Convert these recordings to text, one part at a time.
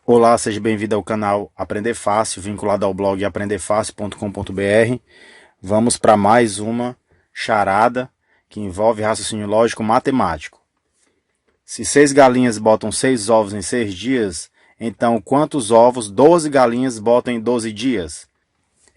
Olá, seja bem-vindo ao canal Aprender Fácil, vinculado ao blog aprenderfácil.com.br. Vamos para mais uma charada que envolve raciocínio lógico matemático. Se 6 galinhas botam 6 ovos em 6 dias, então quantos ovos 12 galinhas botam em 12 dias?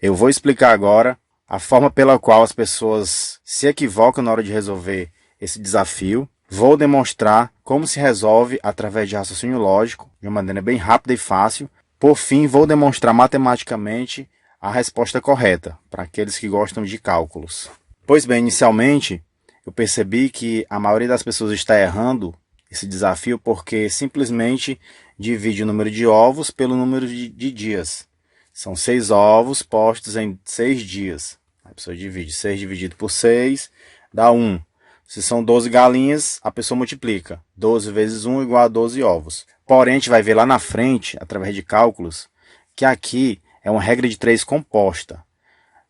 Eu vou explicar agora a forma pela qual as pessoas se equivocam na hora de resolver esse desafio. Vou demonstrar como se resolve através de raciocínio lógico, de uma maneira bem rápida e fácil. Por fim, vou demonstrar matematicamente a resposta correta, para aqueles que gostam de cálculos. Pois bem, inicialmente, eu percebi que a maioria das pessoas está errando esse desafio porque simplesmente divide o número de ovos pelo número de dias. São 6 ovos postos em 6 dias. A pessoa divide 6 dividido por 6, dá 1. Se são 12 galinhas, a pessoa multiplica. 12 vezes 1 igual a 12 ovos. Porém, a gente vai ver lá na frente, através de cálculos, que aqui é uma regra de 3 composta.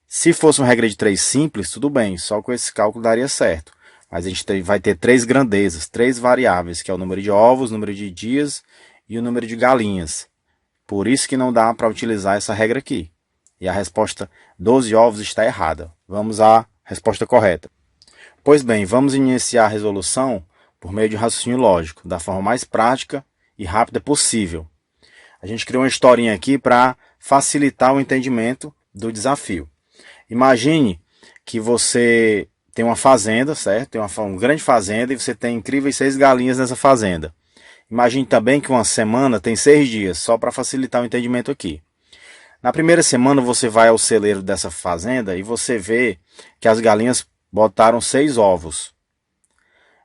Se fosse uma regra de 3 simples, tudo bem, só com esse cálculo daria certo. Mas a gente vai ter 3 grandezas, 3 variáveis, que é o número de ovos, o número de dias e o número de galinhas. Por isso que não dá para utilizar essa regra aqui. E a resposta 12 ovos está errada. Vamos à resposta correta. Pois bem, vamos iniciar a resolução por meio de raciocínio lógico, da forma mais prática e rápida possível. A gente criou uma historinha aqui para facilitar o entendimento do desafio. Imagine que você tem uma fazenda, certo? Tem uma grande fazenda e você tem incríveis 6 galinhas nessa fazenda. Imagine também que uma semana tem 6 dias, só para facilitar o entendimento aqui. Na primeira semana você vai ao celeiro dessa fazenda e você vê que as galinhas botaram 6 ovos.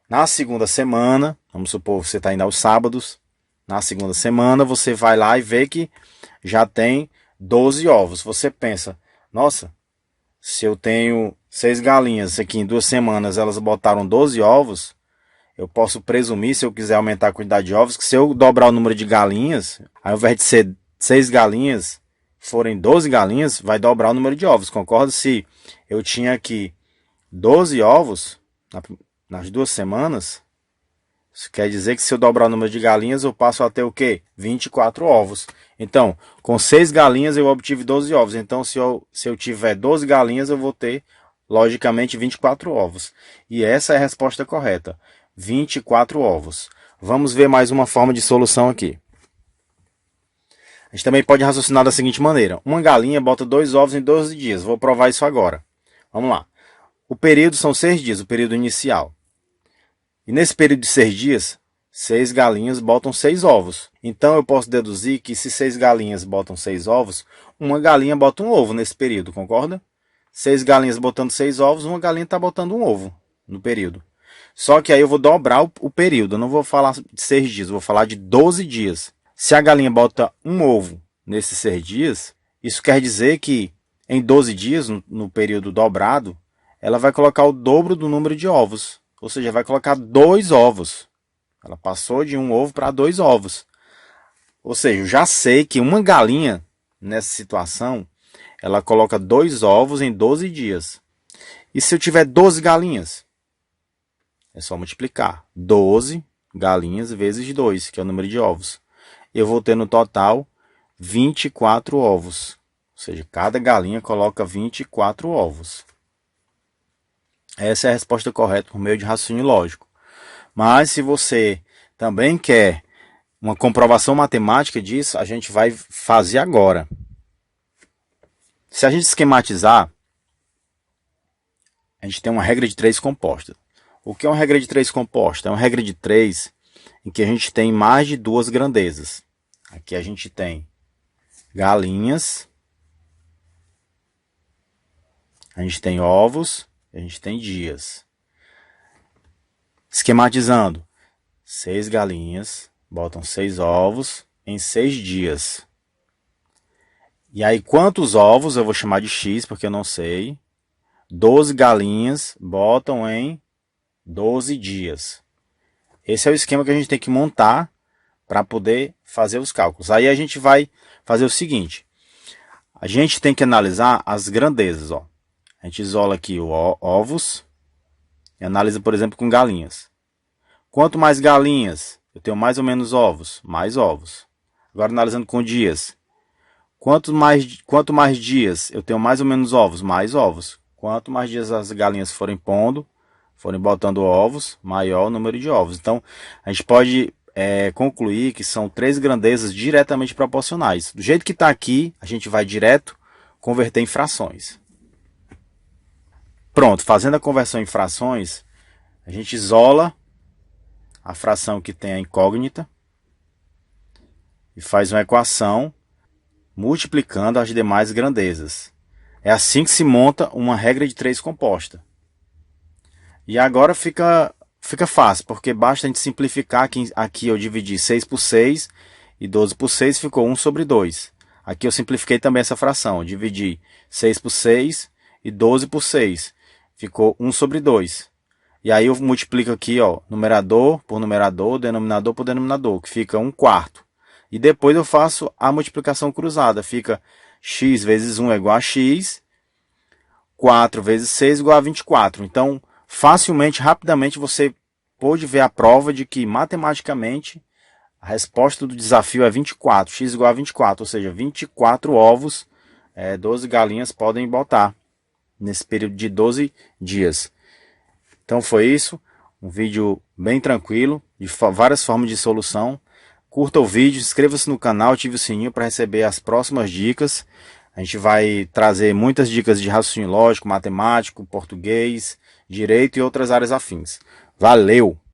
Na segunda semana, vamos supor que você está indo aos sábados, na segunda semana você vai lá e vê que já tem 12 ovos. Você pensa, nossa, se eu tenho 6 galinhas aqui em 2 semanas, elas botaram 12 ovos, eu posso presumir, se eu quiser aumentar a quantidade de ovos, que se eu dobrar o número de galinhas, ao invés de ser 6 galinhas, forem 12 galinhas, vai dobrar o número de ovos. Concorda? Se eu tinha aqui 12 ovos nas 2 semanas, isso quer dizer que se eu dobrar o número de galinhas, eu passo a ter o quê? 24 ovos. Então, com 6 galinhas eu obtive 12 ovos. Então, se eu tiver 12 galinhas, eu vou ter, logicamente, 24 ovos. E essa é a resposta correta. 24 ovos. Vamos ver mais uma forma de solução aqui. A gente também pode raciocinar da seguinte maneira. Uma galinha bota 2 ovos em 12 dias. Vou provar isso agora. Vamos lá. O período são 6 dias, o período inicial. E nesse período de 6 dias, 6 galinhas botam 6 ovos. Então eu posso deduzir que se 6 galinhas botam 6 ovos, uma galinha bota um ovo nesse período, concorda? 6 galinhas botando 6 ovos, uma galinha está botando um ovo no período. Só que aí eu vou dobrar o período, eu não vou falar de 6 dias, eu vou falar de 12 dias. Se a galinha bota um ovo nesses 6 dias, isso quer dizer que em 12 dias, no período dobrado, ela vai colocar o dobro do número de ovos. Ou seja, vai colocar 2 ovos. Ela passou de um ovo para 2 ovos. Ou seja, eu já sei que uma galinha, nessa situação, ela coloca 2 ovos em 12 dias. E se eu tiver 12 galinhas? É só multiplicar. 12 galinhas vezes 2, que é o número de ovos. Eu vou ter no total 24 ovos. Ou seja, cada galinha coloca 24 ovos. Essa é a resposta correta por meio de raciocínio lógico. Mas se você também quer uma comprovação matemática disso, a gente vai fazer agora. Se a gente esquematizar, a gente tem uma regra de 3 composta. O que é uma regra de 3 composta? É uma regra de 3 em que a gente tem mais de 2 grandezas. Aqui a gente tem galinhas, a gente tem ovos, a gente tem dias. Esquematizando, 6 galinhas botam 6 ovos em 6 dias. E aí quantos ovos, eu vou chamar de X porque eu não sei, 12 galinhas botam em 12 dias. Esse é o esquema que a gente tem que montar para poder fazer os cálculos. Aí a gente vai fazer o seguinte. A gente tem que analisar as grandezas. Ó. A gente isola aqui os ovos e analisa, por exemplo, com galinhas. Quanto mais galinhas, eu tenho mais ou menos ovos? Mais ovos. Agora analisando com dias. Quanto mais dias eu tenho mais ou menos ovos? Mais ovos. Quanto mais dias as galinhas forem pondo, forem botando ovos, maior o número de ovos. Então, a gente pode concluir que são 3 grandezas diretamente proporcionais. Do jeito que está aqui, a gente vai direto converter em frações. Pronto, fazendo a conversão em frações, a gente isola a fração que tem a incógnita e faz uma equação multiplicando as demais grandezas. É assim que se monta uma regra de 3 composta. E agora fica fácil, porque basta a gente simplificar. Aqui eu dividi 6 por 6 e 12 por 6 ficou 1 sobre 2. Aqui eu simplifiquei também essa fração. Eu dividi 6 por 6 e 12 por 6. Ficou 1 sobre 2. E aí eu multiplico aqui, ó, numerador por numerador, denominador por denominador, que fica 1/4. E depois eu faço a multiplicação cruzada. Fica x vezes 1 é igual a x. 4 vezes 6 é igual a 24. Então, facilmente, rapidamente, você pôde ver a prova de que, matematicamente, a resposta do desafio é 24. X igual a 24, ou seja, 24 ovos, 12 galinhas podem botar nesse período de 12 dias. Então foi isso, um vídeo bem tranquilo, de várias formas de solução. Curta o vídeo, inscreva-se no canal, ative o sininho para receber as próximas dicas. A gente vai trazer muitas dicas de raciocínio lógico, matemático, português, direito e outras áreas afins. Valeu!